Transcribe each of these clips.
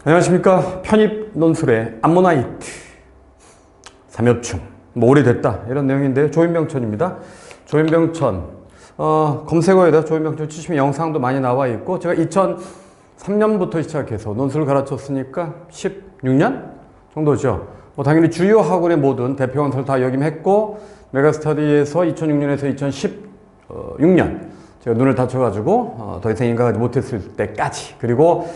안녕하십니까. 편입 논술의 암모나이트 삼엽충 뭐 오래됐다 이런 내용인데요. 조인병천입니다. 조인병천 검색어에다 조인병천 치시면 영상도 많이 나와 있고, 제가 2003년부터 시작해서 논술을 가르쳤으니까 16년 정도죠. 뭐 당연히 주요 학원의 모든 대표 강사를 다 역임했고, 메가스터디에서 2006년에서 2016년 제가 눈을 다쳐가지고 더 이상 인강하지 못했을 때까지, 그리고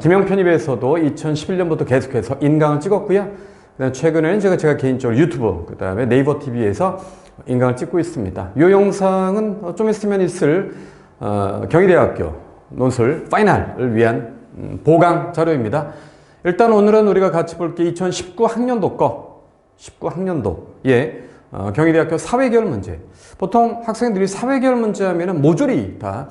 김영 편입에서도 2011년부터 계속해서 인강을 찍었고요. 그다음 최근에는 제가 개인적으로 유튜브, 그 다음에 네이버 TV에서 인강을 찍고 있습니다. 이 영상은 좀 있으면 있을 경희대학교 논술 파이널을 위한 보강 자료입니다. 일단 오늘은 우리가 같이 볼 게 2019 학년도 거, 19학년도에 경희대학교 사회계열 문제. 보통 학생들이 사회계열 문제 하면은 모조리 다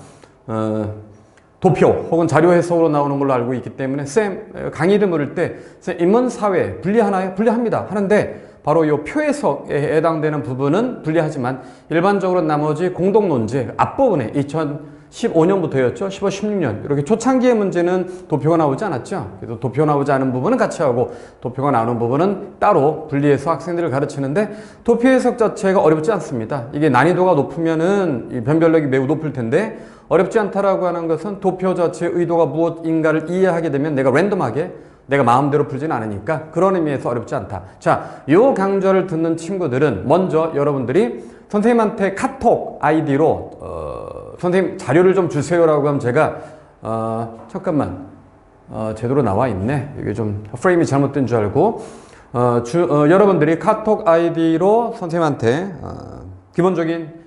도표 혹은 자료 해석으로 나오는 걸로 알고 있기 때문에 쌤 강의를 물을 때 쌤 인문 사회 분리하나요? 분리합니다 하는데, 바로 이 표 해석에 해당되는 부분은 분리하지만 일반적으로 나머지 공동 논제 앞부분에 2015년부터였죠. 15, 16년 이렇게 초창기의 문제는 도표가 나오지 않았죠. 그래서 도표 나오지 않은 부분은 같이 하고 도표가 나오는 부분은 따로 분리해서 학생들을 가르치는데, 도표 해석 자체가 어렵지 않습니다. 이게 난이도가 높으면은 이 변별력이 매우 높을 텐데, 어렵지 않다라고 하는 것은 도표 자체의 의도가 무엇인가를 이해하게 되면 내가 랜덤하게 내가 마음대로 풀지는 않으니까 그런 의미에서 어렵지 않다. 자, 요 강좌를 듣는 친구들은 먼저 여러분들이 선생님한테 카톡 아이디로 선생님 자료를 좀 주세요라고 하면 제가 잠깐만 제대로 나와 있네. 이게 좀 프레임이 잘못된 줄 알고 여러분들이 카톡 아이디로 선생님한테 기본적인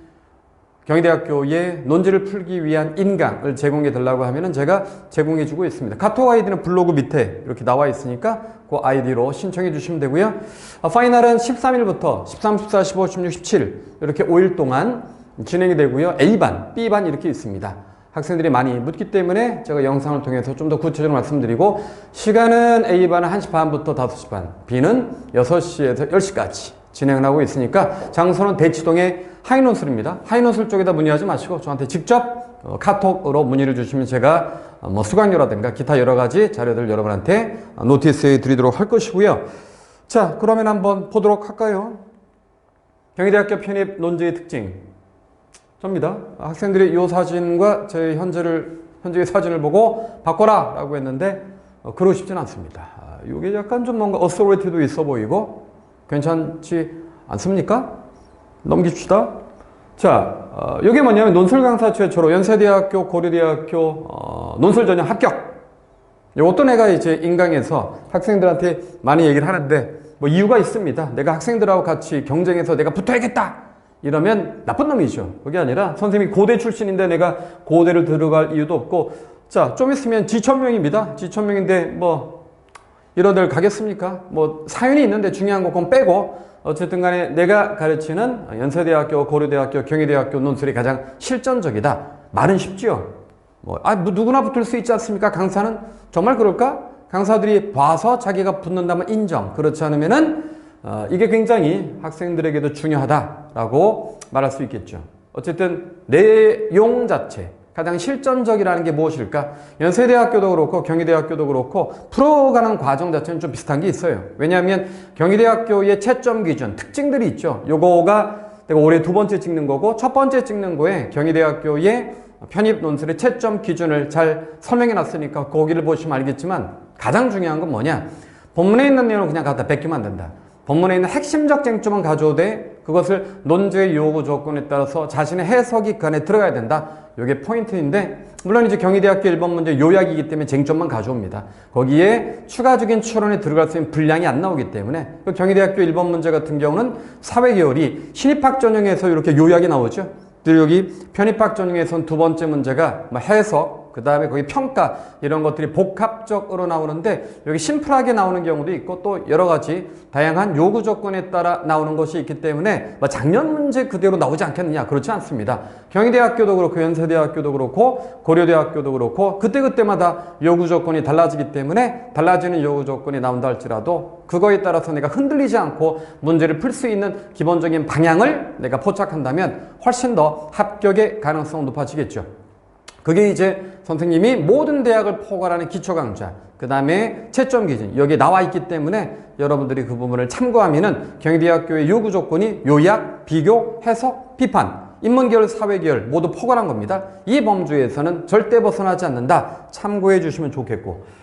경희대학교의 논제를 풀기 위한 인강을 제공해 달라고 하면은 제가 제공해 주고 있습니다. 카톡 아이디는 블로그 밑에 이렇게 나와 있으니까 그 아이디로 신청해 주시면 되고요. 파이널은 13일부터 13, 14, 15, 16, 17 이렇게 5일 동안 진행이 되고요. A반, B반 이렇게 있습니다. 학생들이 많이 묻기 때문에 제가 영상을 통해서 좀 더 구체적으로 말씀드리고, 시간은 A반은 1시 반부터 5시 반, B는 6시에서 10시까지 진행을 하고 있으니까 장소는 대치동의 하이논술입니다. 하이논술 쪽에다 문의하지 마시고 저한테 직접 카톡으로 문의를 주시면 제가 뭐 수강료라든가 기타 여러 가지 자료들 여러분한테 노티스해 드리도록 할 것이고요. 자, 그러면 한번 보도록 할까요? 경희대학교 편입 논제의 특징 접니다. 학생들이 이 사진과 제 현재의 사진을 보고 바꿔라 라고 했는데 그러고 싶진 않습니다. 이게 약간 좀 뭔가 어서리티도 있어 보이고 괜찮지 않습니까? 넘깁시다. 자, 이게 뭐냐면 논술 강사 최초로 연세대학교, 고려대학교 논술 전형 합격. 어떤 애가 이제 인강에서 학생들한테 많이 얘기를 하는데 뭐 이유가 있습니다. 내가 학생들하고 같이 경쟁해서 내가 붙어야겠다 이러면 나쁜 놈이죠. 그게 아니라 선생님이 고대 출신인데 내가 고대를 들어갈 이유도 없고, 자, 좀 있으면 지천명입니다. 지천명인데 뭐 이런 데를 가겠습니까? 뭐 사연이 있는데 중요한 거 그건 빼고, 어쨌든 간에 내가 가르치는 연세대학교, 고려대학교, 경희대학교 논술이 가장 실전적이다. 말은 쉽죠. 뭐 누구나 붙을 수 있지 않습니까? 강사는 정말 그럴까? 강사들이 봐서 자기가 붙는다면 인정. 그렇지 않으면은 이게 굉장히 학생들에게도 중요하다라고 말할 수 있겠죠. 어쨌든 내용 자체 가장 실전적이라는 게 무엇일까? 연세대학교도 그렇고 경희대학교도 그렇고 풀어가는 과정 자체는 좀 비슷한 게 있어요. 왜냐하면 경희대학교의 채점 기준, 특징들이 있죠. 요거가 내가 올해 2번째 찍는 거고, 첫 번째 찍는 거에 경희대학교의 편입 논술의 채점 기준을 잘 설명해 놨으니까 거기를 보시면 알겠지만, 가장 중요한 건 뭐냐? 본문에 있는 내용을 그냥 갖다 베끼면 안 된다. 본문에 있는 핵심적 쟁점은 가져오되 그것을 논제의 요구 조건에 따라서 자신의 해석이 그 안에 들어가야 된다. 이게 포인트인데, 물론 이제 경희대학교 1번 문제 요약이기 때문에 쟁점만 가져옵니다. 거기에 추가적인 추론에 들어갈 수 있는 분량이 안 나오기 때문에 그 경희대학교 1번 문제 같은 경우는 사회계열이 신입학 전형에서 이렇게 요약이 나오죠. 그리고 여기 편입학 전형에서는 두 번째 문제가 해석, 그 다음에 거기 평가 이런 것들이 복합적으로 나오는데, 여기 심플하게 나오는 경우도 있고 또 여러 가지 다양한 요구 조건에 따라 나오는 것이 있기 때문에 작년 문제 그대로 나오지 않겠느냐, 그렇지 않습니다. 경희대학교도 그렇고 연세대학교도 그렇고 고려대학교도 그렇고 그때그때마다 요구 조건이 달라지기 때문에 달라지는 요구 조건이 나온다 할지라도 그거에 따라서 내가 흔들리지 않고 문제를 풀 수 있는 기본적인 방향을 내가 포착한다면 훨씬 더 합격의 가능성은 높아지겠죠. 그게 이제 선생님이 모든 대학을 포괄하는 기초강좌, 그 다음에 채점 기준, 여기에 나와 있기 때문에 여러분들이 그 부분을 참고하면은 경희대학교의 요구 조건이 요약, 비교, 해석, 비판, 인문계열, 사회계열 모두 포괄한 겁니다. 이 범주에서는 절대 벗어나지 않는다. 참고해 주시면 좋겠고.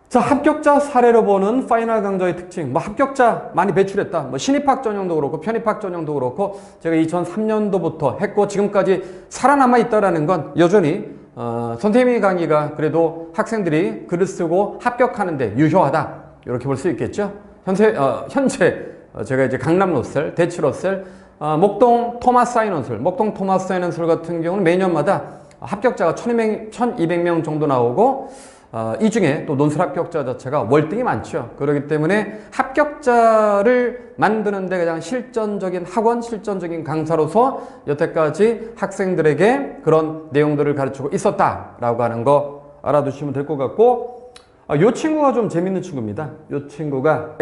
자, 합격자 사례로 보는 파이널 강좌의 특징. 뭐 합격자 많이 배출했다. 뭐 신입학 전형도 그렇고 편입학 전형도 그렇고 제가 2003년도부터 했고 지금까지 살아남아 있다라는 건 여전히 선생님의 강의가 그래도 학생들이 글을 쓰고 합격하는데 유효하다. 이렇게 볼 수 있겠죠. 현재 제가 이제 강남 로셀, 대치 로셀, 목동 토마스 사이먼술, 목동 토마스 사이먼술 같은 경우는 매년마다 합격자가 1200명 정도 나오고 이 중에 또 논술 합격자 자체가 월등히 많죠. 그렇기 때문에 합격자를 만드는 데 가장 실전적인 학원, 실전적인 강사로서 여태까지 학생들에게 그런 내용들을 가르치고 있었다라고 하는 거 알아두시면 될 것 같고, 이 친구가 좀 재밌는 친구입니다. 이 친구가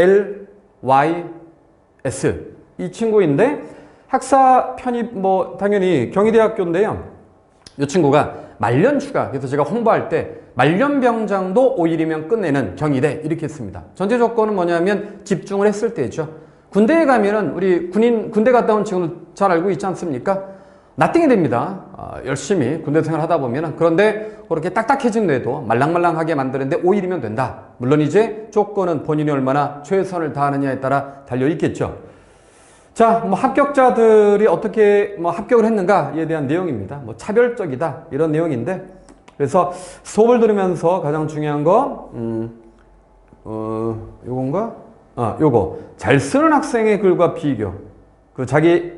LYS 이 친구인데 학사 편입 뭐 당연히 경희대학교인데요. 이 친구가 말년 추가, 그래서 제가 홍보할 때 말년병장도 5일이면 끝내는 경희대 이렇게 했습니다. 전제 조건은 뭐냐면 집중을 했을 때죠. 군대에 가면은 우리 군대 갔다 온 친구들 잘 알고 있지 않습니까? 나띵이 됩니다. 열심히 군대 생활 하다 보면은. 그런데 그렇게 딱딱해진 뇌도 말랑말랑하게 만드는데 5일이면 된다. 물론 이제 조건은 본인이 얼마나 최선을 다하느냐에 따라 달려 있겠죠. 자, 뭐 합격자들이 어떻게 뭐 합격을 했는가에 대한 내용입니다. 뭐 차별적이다 이런 내용인데, 그래서 수업을 들으면서 가장 중요한 거 요건가? 요거 잘 쓰는 학생의 글과 비교, 그 자기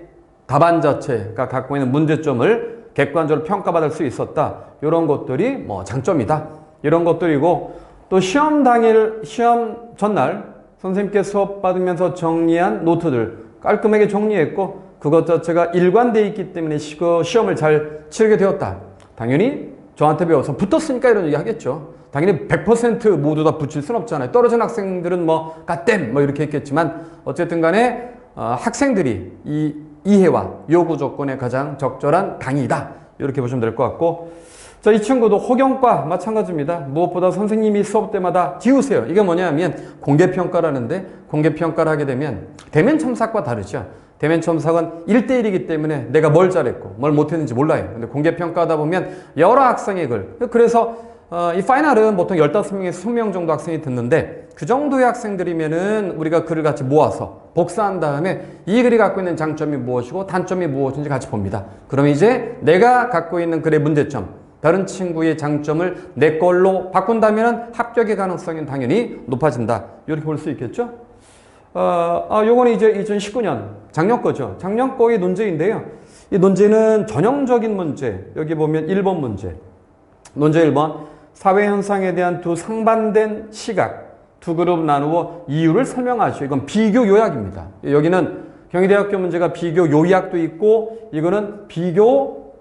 답안 자체가 갖고 있는 문제점을 객관적으로 평가받을 수 있었다. 이런 것들이 뭐 장점이다. 이런 것들이고, 또 시험 당일, 시험 전날 선생님께 수업 받으면서 정리한 노트들 깔끔하게 정리했고, 그것 자체가 일관되어 있기 때문에 시험을 잘 치르게 되었다. 당연히 저한테 배워서 붙었으니까 이런 얘기 하겠죠. 당연히 100% 모두 다 붙일 수는 없잖아요. 떨어진 학생들은 뭐 갓댐 뭐 이렇게 했겠지만 어쨌든 간에 학생들이 이 이해와 요구 조건에 가장 적절한 강의다. 이렇게 보시면 될 것 같고, 자, 이 친구도 호경과 마찬가지입니다. 무엇보다 선생님이 수업 때마다 지우세요. 이게 뭐냐면 공개평가라는데, 공개평가를 하게 되면 대면 첨삭과 다르죠. 대면 첨삭은 1대1이기 때문에 내가 뭘 잘했고 뭘 못했는지 몰라요. 근데 공개평가하다 보면 여러 학생의 글, 그래서 이 파이널은 보통 15명에서 20명 정도 학생이 듣는데, 그 정도의 학생들이면은 우리가 글을 같이 모아서 복사한 다음에 이 글이 갖고 있는 장점이 무엇이고 단점이 무엇인지 같이 봅니다. 그러면 이제 내가 갖고 있는 글의 문제점, 다른 친구의 장점을 내 걸로 바꾼다면 합격의 가능성이 당연히 높아진다. 이렇게 볼 수 있겠죠? 요거는 이제 2019년 작년 거죠. 작년 거의 논제인데요. 이 논제는 전형적인 문제. 여기 보면 1번 문제. 논제 1번. 사회 현상에 대한 두 상반된 시각, 두 그룹 나누어 이유를 설명하시오. 이건 비교 요약입니다. 여기는 경희대학교 문제가 비교 요약도 있고, 이거는 비교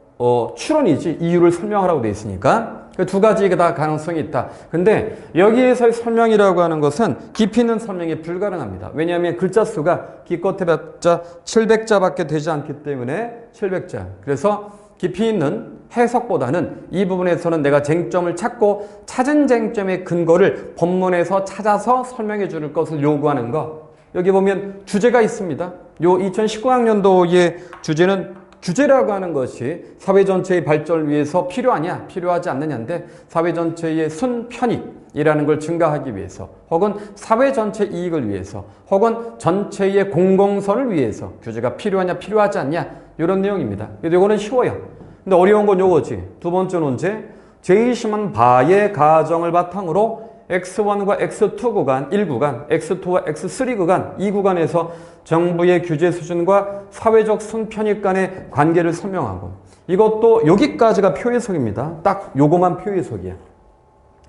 추론이지 이유를 설명하라고 되어 있으니까 그 두 가지가 다 가능성이 있다. 근데 여기에서의 설명이라고 하는 것은 깊이 있는 설명이 불가능합니다. 왜냐하면 글자 수가 기껏 해봤자 700자밖에 되지 않기 때문에 700자. 그래서 깊이 있는 해석보다는 이 부분에서는 내가 쟁점을 찾고 찾은 쟁점의 근거를 본문에서 찾아서 설명해 줄 것을 요구하는 것. 여기 보면 주제가 있습니다. 요 2019학년도의 주제는, 규제라고 하는 것이 사회 전체의 발전을 위해서 필요하냐, 필요하지 않느냐인데, 사회 전체의 순편익이라는 걸 증가하기 위해서, 혹은 사회 전체 이익을 위해서, 혹은 전체의 공공선을 위해서 규제가 필요하냐, 필요하지 않냐, 이런 내용입니다. 그래서 이거는 쉬워요. 근데 어려운 건 요거지. 두 번째 논제, 제이시먼 바의 가정을 바탕으로 X1과 X2 구간, 1구간, X2와 X3 구간, 2구간에서 정부의 규제 수준과 사회적 순편익 간의 관계를 설명하고, 이것도 여기까지가 표해석입니다. 딱 요거만 표해석이야.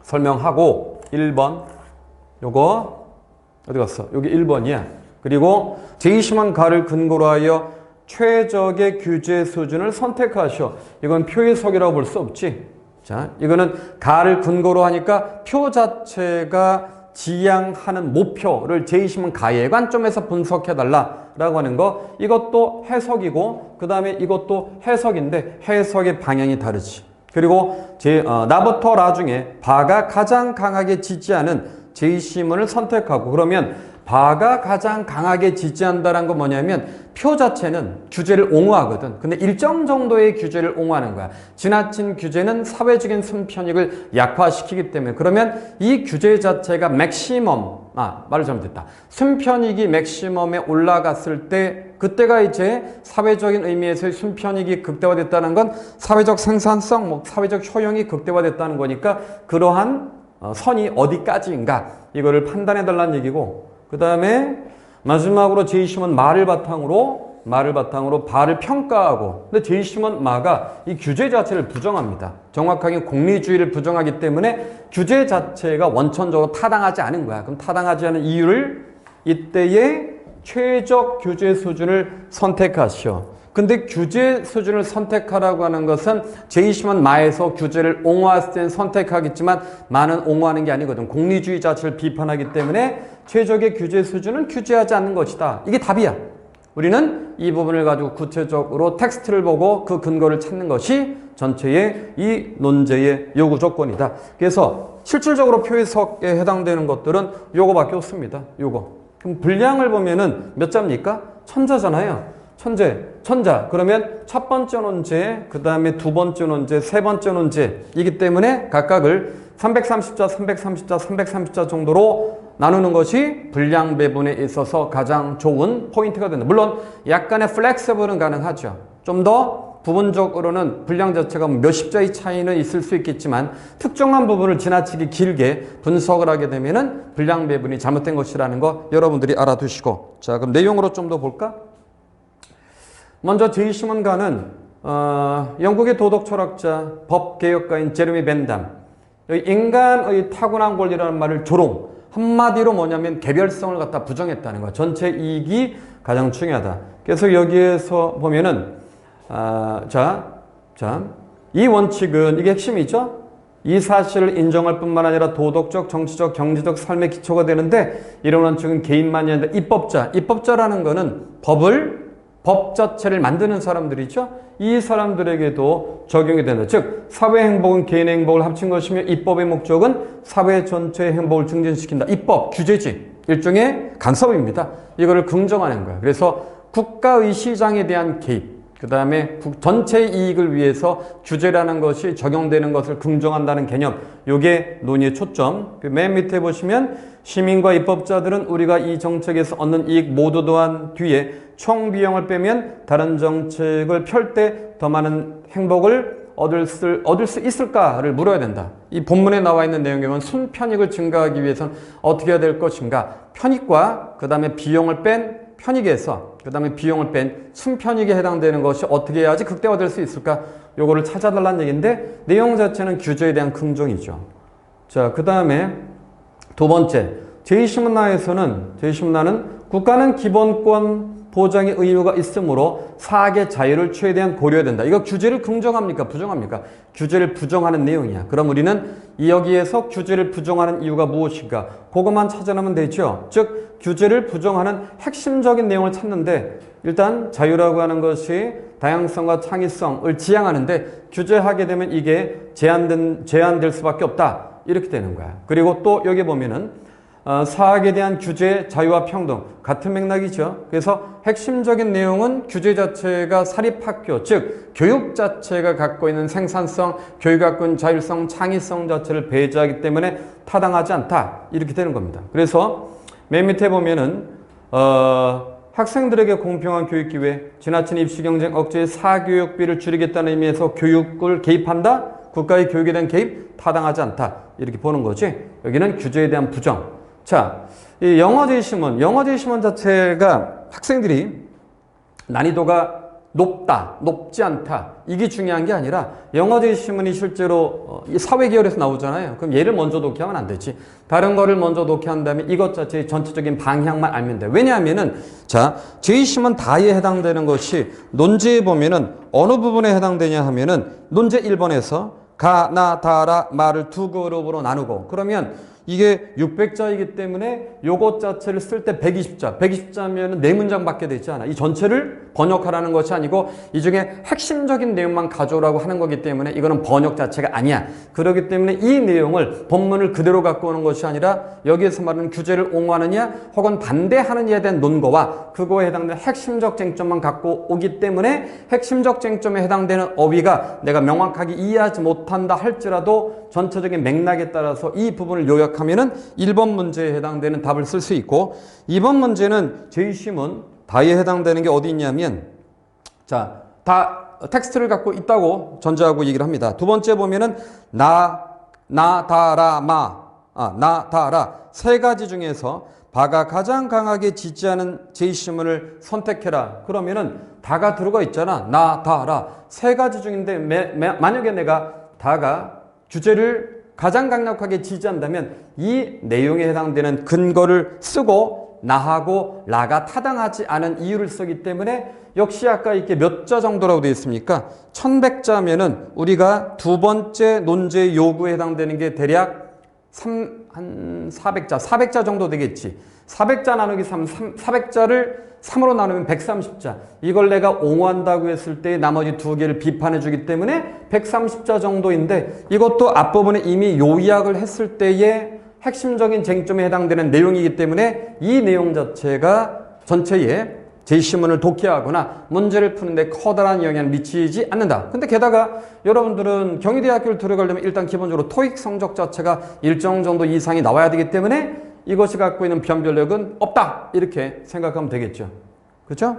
설명하고 1번, 요거 어디 갔어? 여기 1번이야. 그리고 제이시먼 가를 근거로 하여 최적의 규제 수준을 선택하시오. 이건 표해석이라고 볼 수 없지. 자, 이거는 가를 근거로 하니까 표 자체가 지향하는 목표를 제이시먼 가의 관점에서 분석해달라라고 하는 거, 이것도 해석이고, 그 다음에 이것도 해석인데 해석의 방향이 다르지. 그리고 나부터 라 중에 바가 가장 강하게 지지하는 제시문을 선택하고 그러면 바가 가장 강하게 지지한다는 건 뭐냐면 표 자체는 규제를 옹호하거든. 근데 일정 정도의 규제를 옹호하는 거야. 지나친 규제는 사회적인 순편익을 약화시키기 때문에 그러면 이 규제 자체가 맥시멈 말을 잘못했다. 순편익이 맥시멈에 올라갔을 때 그때가 이제 사회적인 의미에서의 순편익이 극대화됐다는 건 사회적 생산성, 사회적 효용이 극대화됐다는 거니까 그러한 선이 어디까지인가 이거를 판단해 달라는 얘기고 그 다음에 마지막으로 제이시먼 마를 바탕으로 바를 평가하고 근데 제이시먼 마가 이 규제 자체를 부정합니다. 정확하게 공리주의를 부정하기 때문에 규제 자체가 원천적으로 타당하지 않은 거야. 그럼 타당하지 않은 이유를 이때의 최적 규제 수준을 선택하시오. 근데 규제 수준을 선택하라고 하는 것은 제이시먼 마에서 규제를 옹호했을 때는 선택하겠지만 마는 옹호하는 게 아니거든. 공리주의 자체를 비판하기 때문에 최적의 규제 수준은 규제하지 않는 것이다. 이게 답이야. 우리는 이 부분을 가지고 구체적으로 텍스트를 보고 그 근거를 찾는 것이 전체의 이 논제의 요구 조건이다. 그래서 실질적으로 표 해석에 해당되는 것들은 요거밖에 없습니다. 요거. 그럼 분량을 보면은 몇 자입니까? 천자잖아요. 천자. 그러면 첫 번째 논제, 그 다음에 두 번째 논제, 세 번째 논제이기 때문에 각각을 330자, 330자, 330자 정도로 나누는 것이 분량 배분에 있어서 가장 좋은 포인트가 된다. 물론 약간의 플렉서블은 가능하죠. 좀 더 부분적으로는 분량 자체가 몇십 자의 차이는 있을 수 있겠지만 특정한 부분을 지나치게 길게 분석을 하게 되면은 분량 배분이 잘못된 것이라는 거 여러분들이 알아두시고 자 그럼 내용으로 좀 더 볼까? 먼저 제이시먼 가는 영국의 도덕 철학자, 법개혁가인 제레미 벤담 인간의 타고난 권리라는 말을 조롱 한마디로 뭐냐면 개별성을 갖다 부정했다는 거야. 전체 이익이 가장 중요하다. 그래서 여기에서 보면은 이 원칙은 이게 핵심이죠. 이 사실을 인정할 뿐만 아니라 도덕적, 정치적, 경제적 삶의 기초가 되는데 이런 원칙은 개인만이 아니라 입법자라는 거는 법 자체를 만드는 사람들이죠. 이 사람들에게도 적용이 된다. 즉 사회 행복은 개인의 행복을 합친 것이며 입법의 목적은 사회 전체의 행복을 증진시킨다. 입법, 규제지. 일종의 간섭입니다. 이거를 긍정하는 거야. 그래서 국가의 시장에 대한 개입, 그 다음에 전체 이익을 위해서 규제라는 것이 적용되는 것을 긍정한다는 개념. 요게 논의의 초점. 맨 밑에 보시면 시민과 입법자들은 우리가 이 정책에서 얻는 이익 모두 더한 뒤에 총 비용을 빼면 다른 정책을 펼 때 더 많은 행복을 얻을 수 있을까를 물어야 된다. 이 본문에 나와 있는 내용에 보면 순편익을 증가하기 위해서는 어떻게 해야 될 것인가. 편익과 그 다음에 비용을 뺀 편익에서 그 다음에 비용을 뺀 순편익에 해당되는 것이 어떻게 해야지 극대화될 수 있을까? 요거를 찾아달라는 얘기인데 내용 자체는 규제에 대한 긍정이죠. 자, 그 다음에 두 번째, 제이시문나는 국가는 기본권 보장의 의무가 있으므로 사악의 자유를 최대한 고려해야 된다. 이거 규제를 긍정합니까? 부정합니까? 규제를 부정하는 내용이야. 그럼 우리는 여기에서 규제를 부정하는 이유가 무엇인가? 그것만 찾아내면 되죠. 즉 규제를 부정하는 핵심적인 내용을 찾는데 일단 자유라고 하는 것이 다양성과 창의성을 지향하는데 규제하게 되면 이게 제한될 수밖에 없다. 이렇게 되는 거야. 그리고 또 여기 보면은 사학에 대한 규제, 자유와 평등 같은 맥락이죠. 그래서 핵심적인 내용은 규제 자체가 사립학교, 즉 교육 자체가 갖고 있는 생산성, 교육이 갖고 있는 자율성, 창의성 자체를 배제하기 때문에 타당하지 않다. 이렇게 되는 겁니다. 그래서 맨 밑에 보면은 학생들에게 공평한 교육 기회, 지나친 입시 경쟁 억제의 사교육비를 줄이겠다는 의미에서 교육을 개입한다? 국가의 교육에 대한 개입? 타당하지 않다. 이렇게 보는 거지. 여기는 규제에 대한 부정. 자, 이 영어 제시문 자체가 학생들이 난이도가 높다, 높지 않다. 이게 중요한 게 아니라 영어 제시문이 실제로 사회계열에서 나오잖아요. 그럼 얘를 먼저 독해하면 안 되지. 다른 거를 먼저 독해한 다음에 이것 자체의 전체적인 방향만 알면 돼. 왜냐하면은 자, 제시문 다에 해당되는 것이 논제에 보면은 어느 부분에 해당되냐 하면은 논제 1번에서 가, 나, 다라, 말을 두 그룹으로 나누고 그러면 이게 600자이기 때문에 요것 자체를 쓸 때 120자. 120자면 4문장 밖에 되지 않아. 이 전체를 번역하라는 것이 아니고 이 중에 핵심적인 내용만 가져오라고 하는 거기 때문에 이거는 번역 자체가 아니야. 그렇기 때문에 이 내용을 본문을 그대로 갖고 오는 것이 아니라 여기에서 말하는 규제를 옹호하느냐 혹은 반대하느냐에 대한 논거와 그거에 해당되는 핵심적 쟁점만 갖고 오기 때문에 핵심적 쟁점에 해당되는 어휘가 내가 명확하게 이해하지 못한다 할지라도 전체적인 맥락에 따라서 이 부분을 요약하면은 1번 문제에 해당되는 답을 쓸 수 있고 2번 문제는 제이심은 다에 해당되는 게 어디 있냐면 자, 다 텍스트를 갖고 있다고 전제하고 얘기를 합니다. 두 번째 보면은 나, 다라, 나, 다라 세 가지 중에서 바가 가장 강하게 지지하는 제이시문을 선택해라. 그러면은 다가 들어가 있잖아. 나, 다라 세 가지 중인데 만약에 내가 다가 규제를 가장 강력하게 지지한다면 이 내용에 해당되는 근거를 쓰고 나하고 라가 타당하지 않은 이유를 쓰기 때문에 역시 아까 이렇게 몇 자 정도라고 되어 있습니까? 1100자면은 우리가 두 번째 논제 요구에 해당되는 게 대략 한 400자, 400자 정도 되겠지. 400자 나누기 3, 400자를 3으로 나누면 130자. 이걸 내가 옹호한다고 했을 때 나머지 두 개를 비판해 주기 때문에 130자 정도인데 이것도 앞부분에 이미 요약을 했을 때의 핵심적인 쟁점에 해당되는 내용이기 때문에 이 내용 자체가 전체에 제시문을 독해하거나 문제를 푸는데 커다란 영향을 미치지 않는다. 근데 게다가 여러분들은 경희대학교를 들어가려면 일단 기본적으로 토익 성적 자체가 일정 정도 이상이 나와야 되기 때문에 이것이 갖고 있는 변별력은 없다. 이렇게 생각하면 되겠죠. 그렇죠?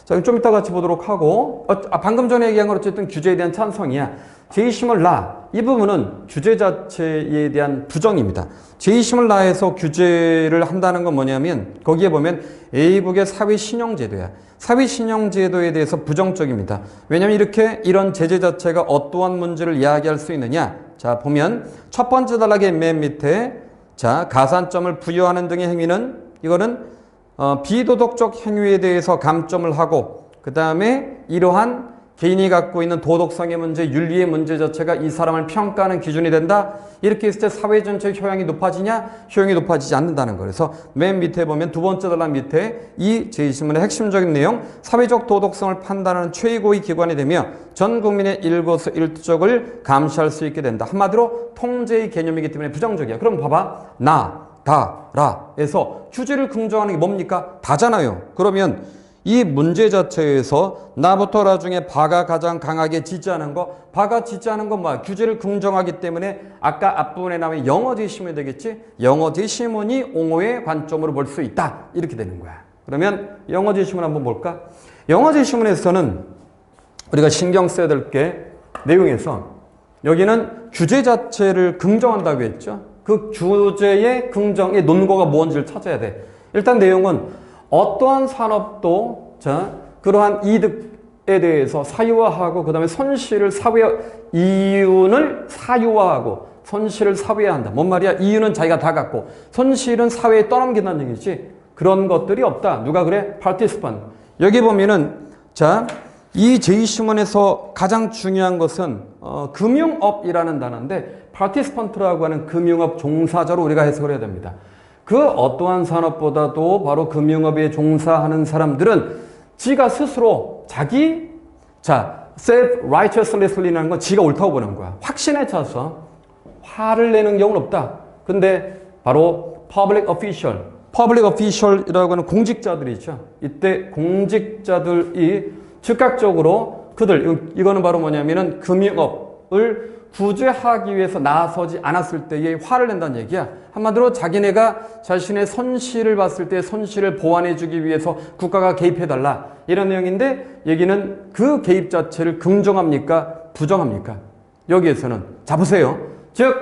자, 좀 이따 같이 보도록 하고 방금 전에 얘기한 건 어쨌든 규제에 대한 찬성이야. 제이심을 라. 이 부분은 규제 자체에 대한 부정입니다. 제이심을 라해서 규제를 한다는 건 뭐냐면 거기에 보면 A국의 사회신용제도야. 사회신용제도에 대해서 부정적입니다. 왜냐하면 이런 제재 자체가 어떠한 문제를 이야기할 수 있느냐. 자, 보면 첫 번째 단락의 맨 밑에 자, 가산점을 부여하는 등의 행위는 이거는 비도덕적 행위에 대해서 감점을 하고 그 다음에 이러한 개인이 갖고 있는 도덕성의 문제, 윤리의 문제 자체가 이 사람을 평가하는 기준이 된다. 이렇게 했을 때 사회 전체의 효용이 높아지냐? 효용이 높아지지 않는다는 거예요. 그래서 맨 밑에 보면 두 번째 단락 밑에 이 제시문의 핵심적인 내용 사회적 도덕성을 판단하는 최고의 기관이 되며 전 국민의 일거수일투족을 감시할 수 있게 된다. 한마디로 통제의 개념이기 때문에 부정적이야. 그럼 봐봐. 나, 다, 라에서 규제를 긍정하는 게 뭡니까? 다잖아요. 그러면 이 문제 자체에서 나부터 라 중에 바가 가장 강하게 지지하는 거, 바가 지지하는 건 뭐야? 규제를 긍정하기 때문에 아까 앞부분에 나오는 영어 제시문이 되겠지? 영어 제시문이 옹호의 관점으로 볼 수 있다. 이렇게 되는 거야. 그러면 영어 제시문 한번 볼까? 영어 제시문에서는 우리가 신경 써야 될 게 내용에서 여기는 규제 자체를 긍정한다고 했죠? 그 규제의 긍정의 논거가 뭔지를 찾아야 돼. 일단 내용은 어떠한 산업도 자 그러한 이득에 대해서 사유화하고 그 다음에 손실을 이윤을 사유화하고 손실을 사회화한다. 뭔 말이야? 이윤은 자기가 다 갖고 손실은 사회에 떠넘긴다는 얘기지. 그런 것들이 없다. 누가 그래? participant. 여기 보면은 자 이 제이시문에서 가장 중요한 것은 금융업이라는 단어인데 participant라고 하는 금융업 종사자로 우리가 해석을 해야 됩니다. 그 어떠한 산업보다도 바로 금융업에 종사하는 사람들은 지가 스스로 self-righteousness라는 건 지가 옳다고 보는 거야. 확신에 차서 화를 내는 경우는 없다. 근데 바로 public official이라고 하는 공직자들이죠. 이때 공직자들이 즉각적으로 이거는 바로 뭐냐면은 금융업을 구제하기 위해서 나서지 않았을 때에 화를 낸다는 얘기야. 한마디로 자기네가 자신의 손실을 봤을 때 손실을 보완해주기 위해서 국가가 개입해달라. 이런 내용인데 여기는 그 개입 자체를 긍정합니까? 부정합니까? 여기에서는 자 보세요. 즉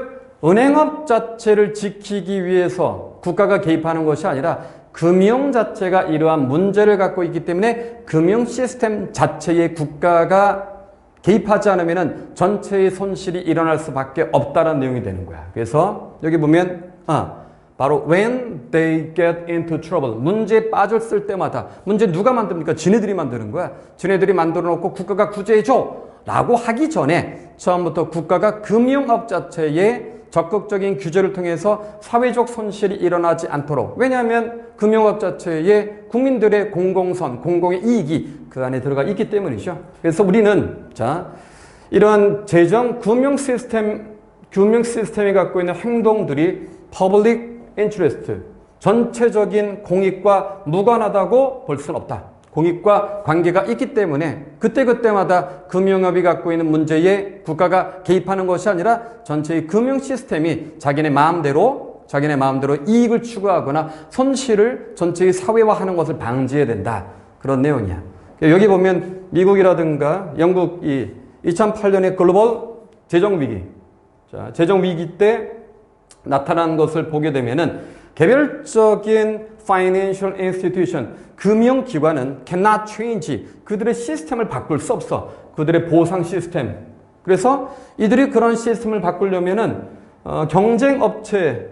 은행업 자체를 지키기 위해서 국가가 개입하는 것이 아니라 금융 자체가 이러한 문제를 갖고 있기 때문에 금융 시스템 자체에 국가가 개입하지 않으면 전체의 손실이 일어날 수밖에 없다는 내용이 되는 거야. 그래서 여기 보면 바로 when they get into trouble 문제에 빠졌을 때마다 문제 누가 만듭니까? 지네들이 만드는 거야. 지네들이 만들어 놓고 국가가 구제해줘 라고 하기 전에 처음부터 국가가 금융업 자체에 적극적인 규제를 통해서 사회적 손실이 일어나지 않도록. 왜냐하면 금융업 자체에 국민들의 공공선, 공공의 이익이 그 안에 들어가 있기 때문이죠. 그래서 우리는 이러한 재정 금융 시스템이 갖고 있는 행동들이 public interest, 전체적인 공익과 무관하다고 볼 수는 없다. 공익과 관계가 있기 때문에 그때그때마다 금융업이 갖고 있는 문제에 국가가 개입하는 것이 아니라 전체의 금융 시스템이 자기네 마음대로 이익을 추구하거나 손실을 전체의 사회화하는 것을 방지해야 된다. 그런 내용이야. 여기 보면 미국이라든가 영국이 2008년에 글로벌 재정위기, 재정위기 때 나타난 것을 보게 되면은 개별적인 financial institution, 금융기관은 cannot change, 그들의 시스템을 바꿀 수 없어. 그들의 보상 시스템. 그래서 이들이 그런 시스템을 바꾸려면은 경쟁업체에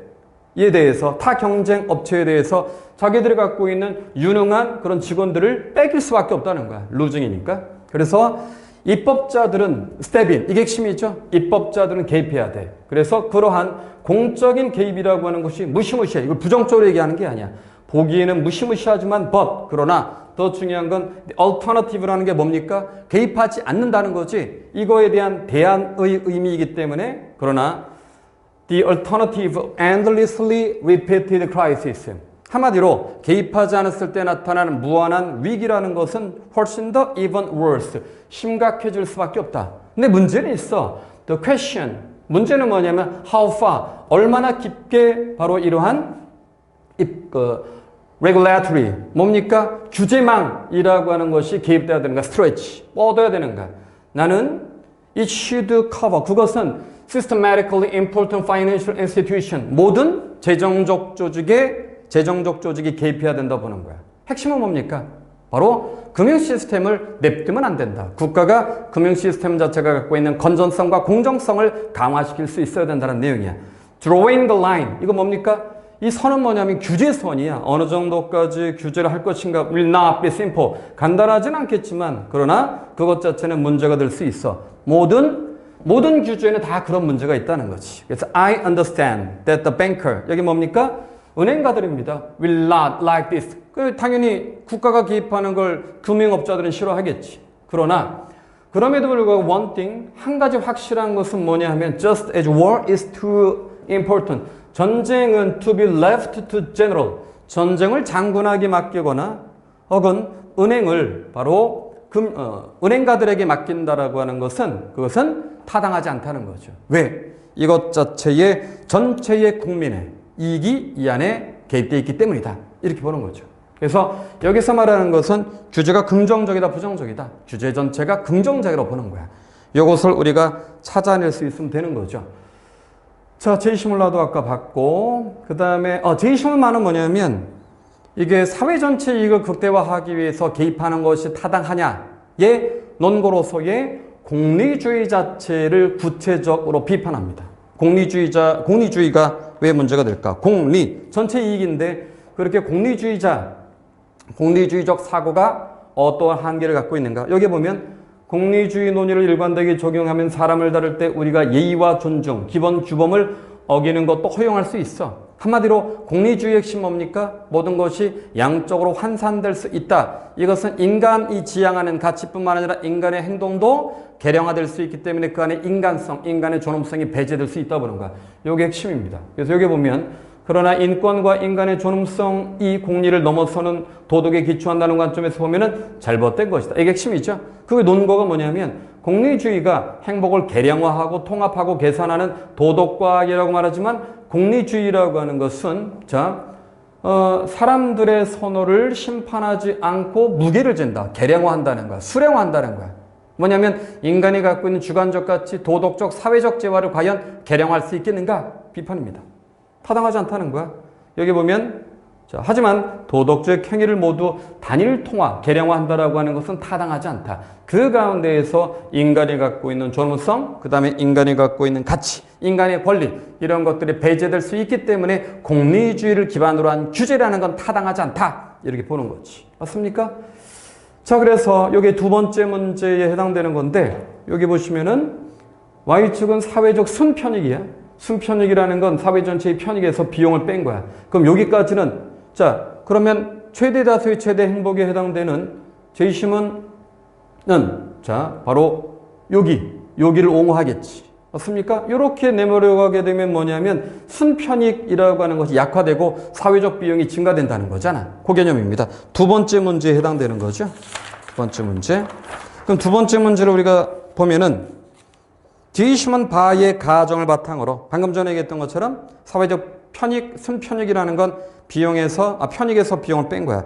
대해서, 타 경쟁업체에 대해서 자기들이 갖고 있는 유능한 그런 직원들을 뺏길 수밖에 없다는 거야. 루징이니까. 그래서 입법자들은 스텝인, 이게 핵심이죠. 입법자들은 개입해야 돼. 그래서 그러한 공적인 개입이라고 하는 것이 무시무시해. 이걸 부정적으로 얘기하는 게 아니야. 보기에는 무시무시하지만 그러나 더 중요한 건 alternative라는 게 뭡니까? 개입하지 않는다는 거지. 이거에 대한 대안의 의미이기 때문에. 그러나 the alternative endlessly repeated crisis, 한마디로 개입하지 않았을 때 나타나는 무한한 위기라는 것은 훨씬 더 even worse, 심각해질 수밖에 없다. 근데 문제는 있어. The question, 문제는 뭐냐면 how far, 얼마나 깊게 바로 이러한 regulatory, 뭡니까? 규제망이라고 하는 것이 개입돼야 되는가? stretch, 뻗어야 되는가? 나는 it should cover, 그것은 systematically important financial institution, 모든 재정적 조직이 개입해야 된다 보는 거야. 핵심은 뭡니까? 바로 금융 시스템을 냅두면 안 된다. 국가가 금융 시스템 자체가 갖고 있는 건전성과 공정성을 강화시킬 수 있어야 된다는 내용이야. Drawing the line, 이거 뭡니까? 이 선은 뭐냐면 규제선이야. 어느 정도까지 규제를 할 것인가? Will not be simple. 간단하진 않겠지만 그러나 그것 자체는 문제가 될 수 있어. 모든 규제에는 다 그런 문제가 있다는 거지. 그래서 I understand that the banker, 여기 뭡니까? 은행가들입니다. Will not like this. 당연히 국가가 개입하는 걸 금융업자들은 싫어하겠지. 그러나 그럼에도 불구하고 one thing, 한 가지 확실한 것은 뭐냐 하면 just as war is too important. 전쟁은 to be left to general. 전쟁을 장군에게 맡기거나 혹은 은행을 바로 은행가들에게 맡긴다라고 하는 것은 그것은 타당하지 않다는 거죠. 왜? 이것 자체의 전체의 국민의 이익이 이 안에 개입되어 있기 때문이다. 이렇게 보는 거죠. 그래서 여기서 말하는 것은 규제가 긍정적이다, 부정적이다. 규제 전체가 긍정적이라고 보는 거야. 이것을 우리가 찾아낼 수 있으면 되는 거죠. 자, 제이시뮬라도 아까 봤고, 그 다음에 제이시뮬라는 뭐냐면 이게 사회 전체 이익을 극대화하기 위해서 개입하는 것이 타당하냐의 논거로서의 공리주의 자체를 구체적으로 비판합니다. 공리주의가 왜 문제가 될까? 공리, 전체 이익인데 그렇게 공리주의적 사고가 어떠한 한계를 갖고 있는가? 여기 보면 공리주의 논의를 일관되게 적용하면 사람을 다룰 때 우리가 예의와 존중, 기본 규범을 어기는 것도 허용할 수 있어. 한마디로 공리주의의 핵심 뭡니까? 모든 것이 양적으로 환산될 수 있다. 이것은 인간이 지향하는 가치뿐만 아니라 인간의 행동도 개량화될 수 있기 때문에 그 안에 인간성, 인간의 존엄성이 배제될 수 있다 보는 거야. 이게 핵심입니다. 그래서 여기 보면 그러나 인권과 인간의 존엄성이 공리를 넘어서는 도덕에 기초한다는 관점에서 보면은 잘못된 것이다. 이게 핵심이죠. 그 논거가 뭐냐면 공리주의가 행복을 개량화하고 통합하고 계산하는 도덕과학이라고 말하지만 공리주의라고 하는 것은 사람들의 선호를 심판하지 않고 무게를 잰다. 개량화한다는 거야. 수량화한다는 거야. 뭐냐면 인간이 갖고 있는 주관적 가치, 도덕적, 사회적 재화를 과연 개량할 수 있겠는가? 비판입니다. 타당하지 않다는 거야. 여기 보면 하지만 도덕적 행위를 모두 단일 통화, 개량화한다라고 하는 것은 타당하지 않다. 그 가운데에서 인간이 갖고 있는 존엄성, 그 다음에 인간이 갖고 있는 가치, 인간의 권리 이런 것들이 배제될 수 있기 때문에 공리주의를 기반으로 한 규제라는 건 타당하지 않다. 이렇게 보는 거지. 맞습니까? 자, 그래서 이게 두 번째 문제에 해당되는 건데 여기 보시면은 Y축은 사회적 순편익이야. 순편익이라는 건 사회 전체의 편익에서 비용을 뺀 거야. 그럼 여기까지는, 자, 그러면 최대 다수의 최대 행복에 해당되는 제시문은, 자, 바로 여기를 옹호하겠지. 맞습니까? 이렇게 내모려가게 되면 뭐냐면 순편익이라고 하는 것이 약화되고 사회적 비용이 증가된다는 거잖아. 그 개념입니다. 두 번째 문제에 해당되는 거죠. 두 번째 문제. 그럼 두 번째 문제를 우리가 보면은 제시문 바의 가정을 바탕으로 방금 전에 얘기했던 것처럼 사회적 편익, 순편익이라는 건 편익에서 비용을 뺀 거야.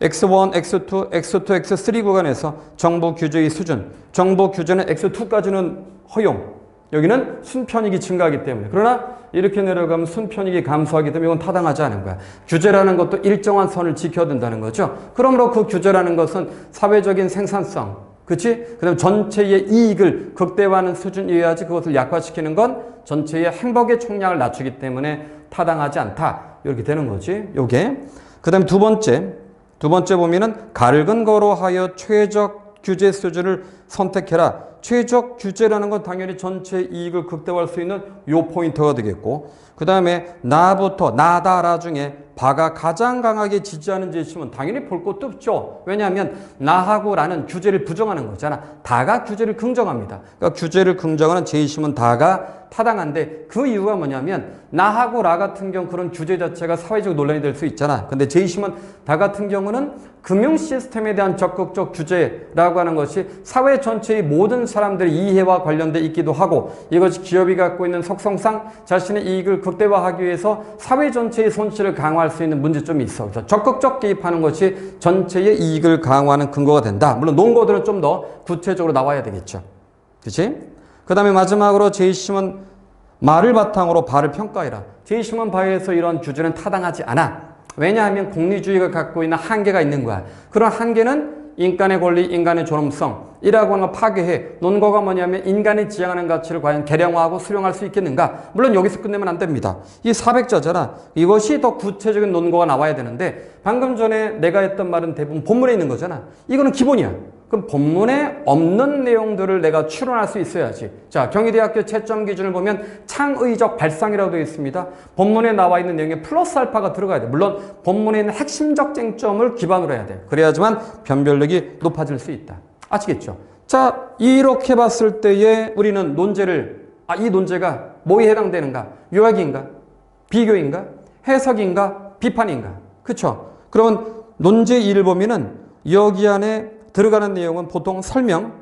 X1, X2, X2, X3 구간에서 정부 규제의 수준, 정부 규제는 X2까지는 허용. 여기는 순편익이 증가하기 때문에. 그러나 이렇게 내려가면 순편익이 감소하기 때문에 이건 타당하지 않은 거야. 규제라는 것도 일정한 선을 지켜야 된다는 거죠. 그러므로 그 규제라는 것은 사회적인 생산성, 그치? 그 다음에 전체의 이익을 극대화하는 수준이어야지 그것을 약화시키는 건 전체의 행복의 총량을 낮추기 때문에 타당하지 않다. 이렇게 되는 거지. 요게. 그 다음에 두 번째 보면은 가를 근거로 하여 최적 규제 수준을 선택해라. 최적 규제라는 건 당연히 전체 이익을 극대화할 수 있는 요 포인트가 되겠고, 그 다음에 나다라 중에 바가 가장 강하게 지지하는 제시문 당연히 볼 것도 없죠. 왜냐하면 나하고 라는 규제를 부정하는 거잖아. 다가 규제를 긍정합니다. 그러니까 규제를 긍정하는 제시문 다가 타당한데 그 이유가 뭐냐면 나하고 라 같은 경우 그런 규제 자체가 사회적 논란이 될 수 있잖아. 근데 제시문 다 같은 경우는 금융 시스템에 대한 적극적 규제라고 하는 것이 사회 전체의 모든 사람들의 이해와 관련돼 있기도 하고 이것이 기업이 갖고 있는 속성상 자신의 이익을 극대화하기 위해서 사회 전체의 손실을 강화할 수 있는 문제점이 있어. 그래서 적극적 개입하는 것이 전체의 이익을 강화하는 근거가 된다. 물론 논거들은 좀 더 구체적으로 나와야 되겠죠. 그치? 그 다음에 마지막으로 제시문 말을 바탕으로 바를 평가해라. 제시문 바에서 이런 규제는 타당하지 않아. 왜냐하면 공리주의가 갖고 있는 한계가 있는 거야. 그런 한계는 인간의 권리, 인간의 존엄성이라고 하는 걸 파괴해. 논거가 뭐냐면 인간이 지향하는 가치를 과연 계량화하고 수용할 수 있겠는가? 물론 여기서 끝내면 안 됩니다. 이 400자잖아. 이것이 더 구체적인 논거가 나와야 되는데 방금 전에 내가 했던 말은 대부분 본문에 있는 거잖아. 이거는 기본이야. 그럼 본문에 없는 내용들을 내가 추론할 수 있어야지. 자, 경희대학교 채점 기준을 보면 창의적 발상이라고 되어 있습니다. 본문에 나와 있는 내용에 플러스 알파가 들어가야 돼. 물론 본문에 있는 핵심적 쟁점을 기반으로 해야 돼. 그래야지만 변별력이 높아질 수 있다. 아시겠죠? 자, 이렇게 봤을 때에 우리는 논제를 이 논제가 뭐에 해당되는가? 요약인가? 비교인가? 해석인가? 비판인가? 그쵸? 그러면 논제 1을 보면은 여기 안에 들어가는 내용은 보통 설명,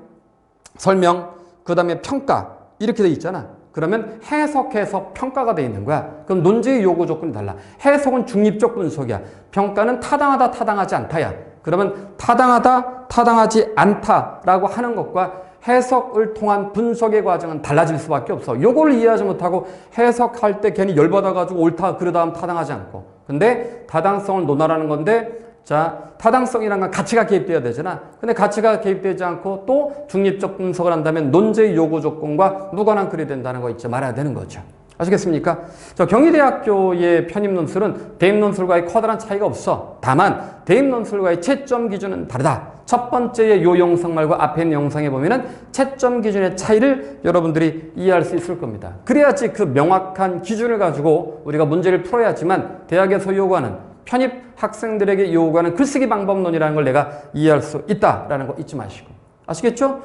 그 다음에 평가 이렇게 돼 있잖아. 그러면 해석해서 평가가 돼 있는 거야. 그럼 논제의 요구 조건이 달라. 해석은 중립적 분석이야. 평가는 타당하다, 타당하지 않다야. 그러면 타당하다, 타당하지 않다라고 하는 것과 해석을 통한 분석의 과정은 달라질 수밖에 없어. 요걸 이해하지 못하고 해석할 때 괜히 열받아가지고 옳다, 그러다 하면 타당하지 않고. 근데 타당성을 논하라는 건데 자, 타당성이란 건 가치가 개입돼야 되잖아. 근데 가치가 개입되지 않고 또 중립적 분석을 한다면 논제의 요구 조건과 무관한 글이 된다는 거 잊지 말아야 되는 거죠. 아시겠습니까? 자, 경희대학교의 편입논술은 대입논술과의 커다란 차이가 없어. 다만 대입논술과의 채점 기준은 다르다. 첫 번째의 요 영상 말고 앞에 있는 영상에 보면은 채점 기준의 차이를 여러분들이 이해할 수 있을 겁니다. 그래야지 그 명확한 기준을 가지고 우리가 문제를 풀어야지만 대학에서 요구하는 편입 학생들에게 요구하는 글쓰기 방법론이라는 걸 내가 이해할 수 있다라는 거 잊지 마시고. 아시겠죠?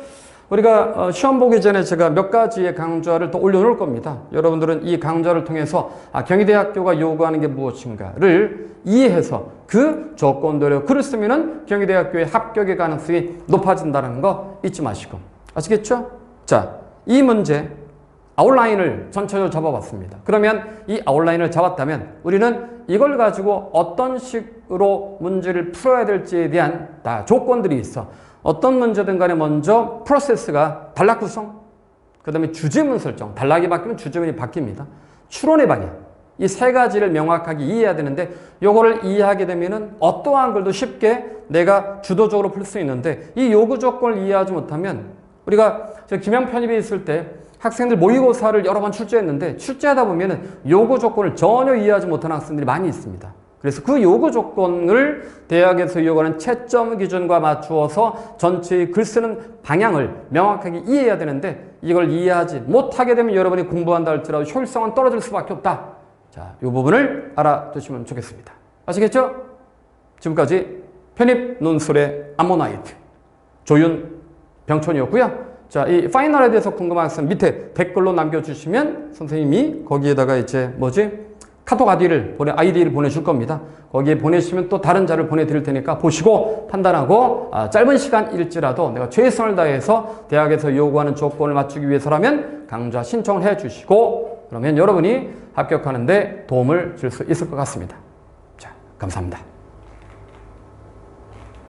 우리가 시험 보기 전에 제가 몇 가지의 강좌를 더 올려놓을 겁니다. 여러분들은 이 강좌를 통해서 경희대학교가 요구하는 게 무엇인가를 이해해서 그 조건대로 글을 쓰면은 경희대학교의 합격의 가능성이 높아진다는 거 잊지 마시고. 아시겠죠? 자, 이 문제 아웃라인을 전체적으로 잡아봤습니다. 그러면 이 아웃라인을 잡았다면 우리는 이걸 가지고 어떤 식으로 문제를 풀어야 될지에 대한 다 조건들이 있어. 어떤 문제든 간에 먼저 프로세스가 단락 구성, 그 다음에 주제문 설정, 단락이 바뀌면 주제문이 바뀝니다. 추론의 방향, 이 세 가지를 명확하게 이해해야 되는데 요거를 이해하게 되면은 어떠한 글도 쉽게 내가 주도적으로 풀 수 있는데 이 요구 조건을 이해하지 못하면 우리가 기명 편입에 있을 때 학생들 모의고사를 여러 번 출제했는데 출제하다 보면은 요구 조건을 전혀 이해하지 못하는 학생들이 많이 있습니다. 그래서 그 요구 조건을 대학에서 요구하는 채점 기준과 맞추어서 전체의 글 쓰는 방향을 명확하게 이해해야 되는데 이걸 이해하지 못하게 되면 여러분이 공부한다 할지라도 효율성은 떨어질 수밖에 없다. 자, 이 부분을 알아두시면 좋겠습니다. 아시겠죠? 지금까지 편입 논술의 암모나이트 조윤병천이었고요. 자, 이 파이널에 대해서 궁금한 학생 밑에 댓글로 남겨주시면 선생님이 거기에다가 이제 카톡 아이디를 보내줄 겁니다. 거기에 보내시면 또 다른 자를 보내드릴 테니까 보시고 판단하고 짧은 시간일지라도 내가 최선을 다해서 대학에서 요구하는 조건을 맞추기 위해서라면 강좌 신청을 해주시고 그러면 여러분이 합격하는 데 도움을 줄 수 있을 것 같습니다. 자, 감사합니다.